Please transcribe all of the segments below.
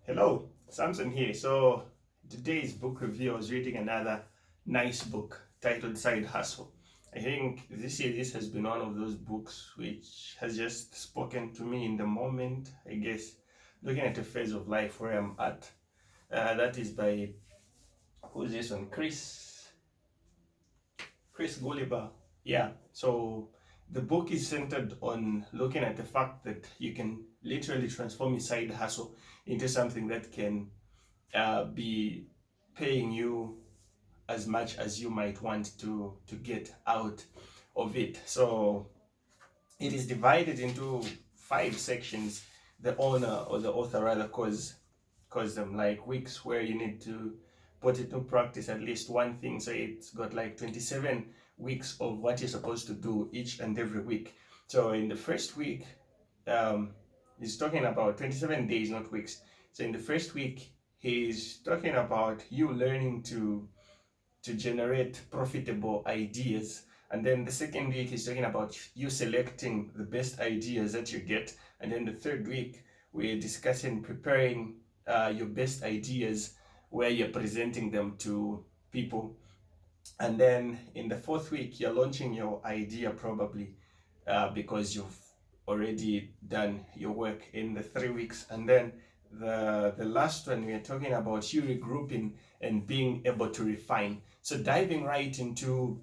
Hello, Samson here. So today's book review, I was reading another nice book titled Side Hustle. I think this has been one of those books which has just spoken to me in the moment, I guess, looking at a phase of life where I'm at. That is by, who's this one? Chris Gulliver. Yeah, so the book is centered on looking at the fact that you can literally transform your side hustle into something that can be paying you as much as you might want to get out of it. So it is divided into 5 sections. The owner or the author rather calls them like weeks where you need to put into practice at least one thing. So it's got like 27 weeks of what you're supposed to do each and every week. So in the first week, um, he's talking about 27 days, not weeks. So in the first week, he's talking about you learning to generate profitable ideas. And then the second week, he's talking about you selecting the best ideas that you get. And then the third week, we're discussing preparing your best ideas where you're presenting them to people. And then in the fourth week, you're launching your idea probably because you've already done your work in the 3 weeks. And then the last one, we're talking about you regrouping and being able to refine. So diving right into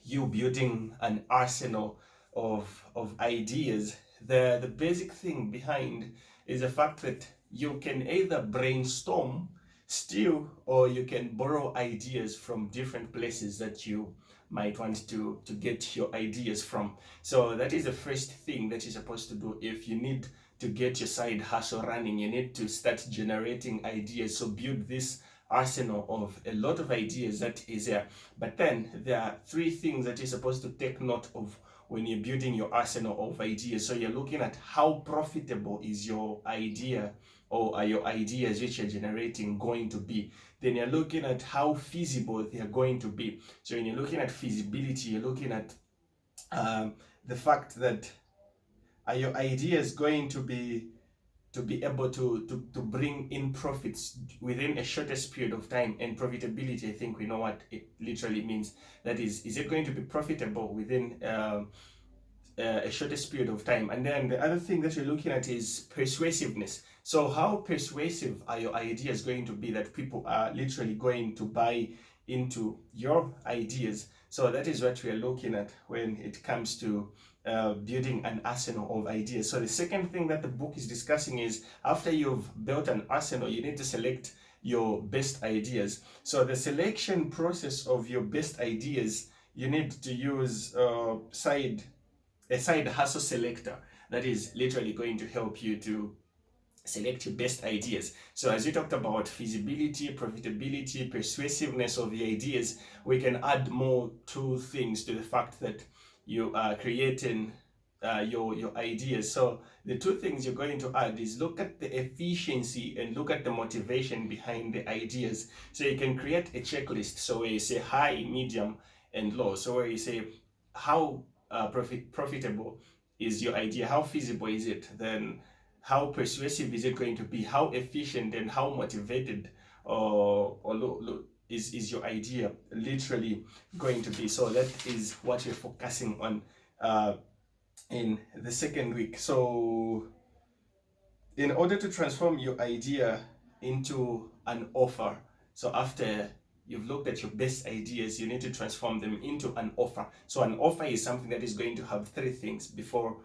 you building an arsenal of ideas. The basic thing behind is the fact that you can either brainstorm, steal, or you can borrow ideas from different places that you might want to get your ideas from. So that is the first thing that you're supposed to do. If you need to get your side hustle running, you need to start generating ideas. So build this arsenal of a lot of ideas that is there. But then there are 3 things that you're supposed to take note of when you're building your arsenal of ideas. So you're looking at how profitable is your idea, or are your ideas which you're generating going to be. Then you're looking at how feasible they are going to be. So when you're looking at feasibility, you're looking at the fact that are your ideas going to be able to bring in profits within a shortest period of time. And profitability, I think we know what it literally means. That is it going to be profitable within a shortest period of time? And then the other thing that you're looking at is persuasiveness. So how persuasive are your ideas going to be that people are literally going to buy into your ideas? So that is what we are looking at when it comes to building an arsenal of ideas. So the second thing that the book is discussing is, after you've built an arsenal, you need to select your best ideas. So the selection process of your best ideas, you need to use a side hustle selector that is literally going to help you to select your best ideas. So as we talked about feasibility, profitability, persuasiveness of the ideas, we can add more 2 things to the fact that you are creating your ideas. So the 2 things you're going to add is look at the efficiency and look at the motivation behind the ideas. So you can create a checklist. So where you say high, medium, and low. So where you say how profitable is your idea, how feasible is it, then how persuasive is it going to be, how efficient and how motivated is your idea literally going to be. So that is what you're focusing on in the second week. So in order to transform your idea into an offer, so after you've looked at your best ideas, you need to transform them into an offer. So an offer is something that is going to have 3 things before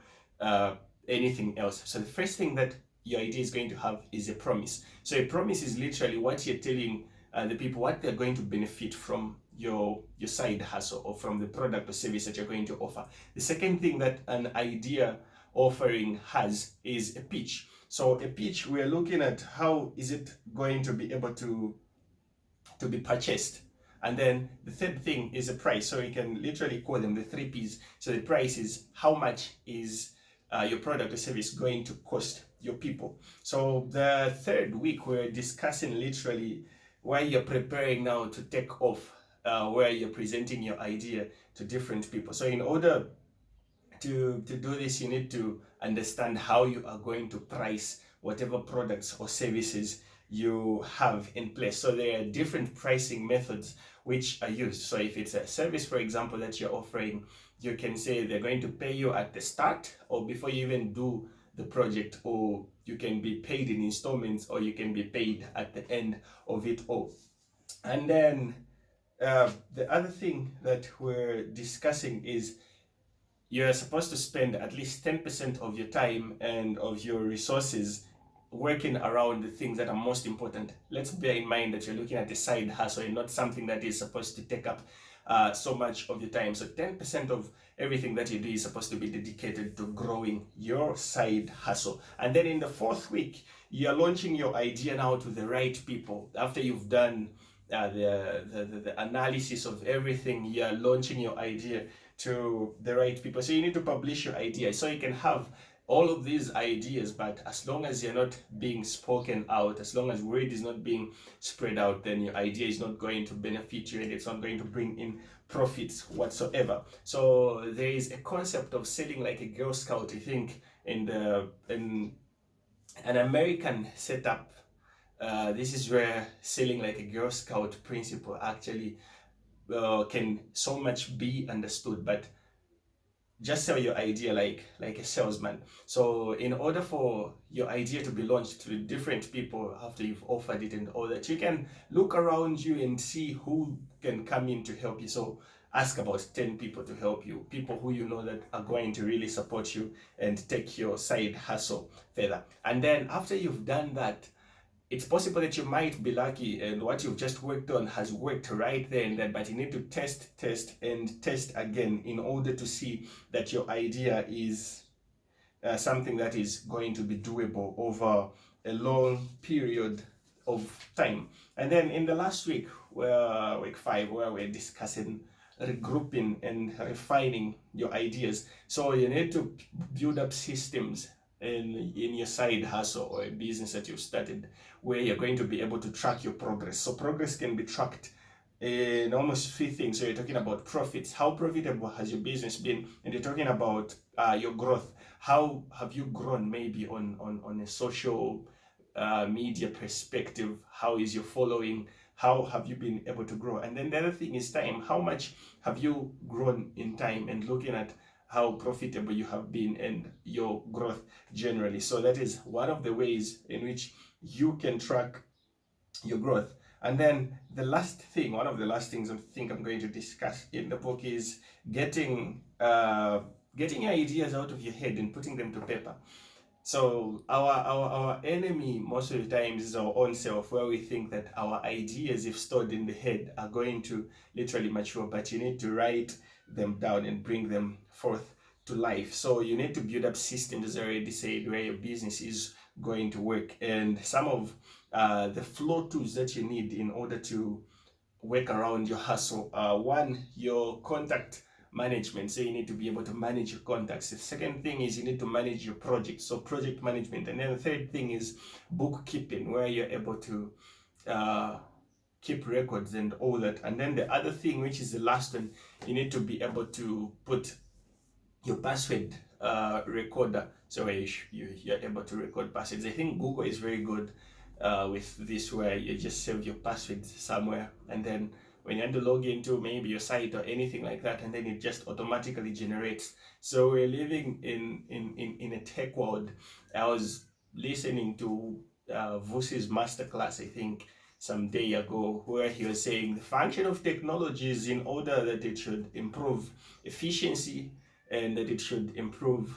anything else. So the first thing that your idea is going to have is a promise. So a promise is literally what you're telling the people what they're going to benefit from your side hustle or from the product or service that you're going to offer. The second thing that an idea offering has is a pitch. So a pitch, we're looking at how is it going to be able to be purchased. And then the third thing is a price. So you can literally call them the 3 P's. So the price is how much is your product or service going to cost your people. So the third week, we're discussing literally why you're preparing now to take off, where you're presenting your idea to different people. So in order to do this, you need to understand how you are going to price whatever products or services you have in place. So there are different pricing methods which are used. So if it's a service, for example, that you're offering, you can say they're going to pay you at the start or before you even do the project, or you can be paid in installments, or you can be paid at the end of it all. And then the other thing that we're discussing is you're supposed to spend at least 10% of your time and of your resources working around the things that are most important. Let's bear in mind that you're looking at a side hustle and not something that is supposed to take up so much of your time. So 10% of everything that you do is supposed to be dedicated to growing your side hustle. And then in the fourth week, you're launching your idea now to the right people. After you've done the analysis of everything, you're launching your idea to the right people. So you need to publish your idea. So you can have all of these ideas, but as long as you're not being spoken out, as long as word is not being spread out, then your idea is not going to benefit you and it's not going to bring in profits whatsoever. So there is a concept of selling like a Girl Scout, I think, in an American setup. This is where selling like a Girl Scout principle actually can so much be understood, but just sell your idea like a salesman. So in order for your idea to be launched to different people after you've offered it and all that, you can look around you and see who can come in to help you. So ask about 10 people to help you, people who you know that are going to really support you and take your side hustle further. And then after you've done that, it's possible that you might be lucky and what you've just worked on has worked right there and then, but you need to test and test again in order to see that your idea is something that is going to be doable over a long period of time. And then in the last week, week 5, where we're discussing regrouping and refining your ideas. So you need to build up systems in your side hustle or a business that you've started, where you're going to be able to track your progress. So progress can be tracked in almost 3 things. So you're talking about profits. How profitable has your business been? And you're talking about your growth. How have you grown maybe on a social media perspective? How is your following? How have you been able to grow? And then the other thing is time. How much have you grown in time, and looking at how profitable you have been and your growth generally. So that is one of the ways in which you can track your growth. And then the last thing, one of the last things I think I'm going to discuss in the book is getting your ideas out of your head and putting them to paper. So our enemy most of the times is our own self, where we think that our ideas, if stored in the head, are going to literally mature, but you need to write them down and bring them forth to life. So you need to build up systems, as I already said, where your business is going to work. And some of the flow tools that you need in order to work around your hustle are: 1, your contact management. So you need to be able to manage your contacts. The second thing is you need to manage your project, so project management. And then the third thing is bookkeeping, where you're able to keep records and all that. And then the other thing, which is the last one, you need to be able to put your password recorder, so you're able to record passwords. I think Google is very good with this, where you just save your passwords somewhere, and then when you want to log into maybe your site or anything like that, and then it just automatically generates. So we're living in a tech world. I was listening to Vusi's masterclass, I think, some day ago, where he was saying the function of technology is in order that it should improve efficiency and that it should improve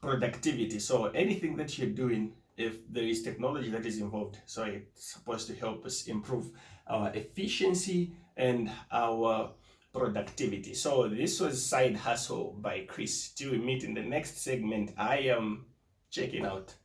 productivity. So anything that you're doing, if there is technology that is involved, so it's supposed to help us improve our efficiency and our productivity. So this was Side Hustle by Chris. Till we meet in the next segment, I am checking out.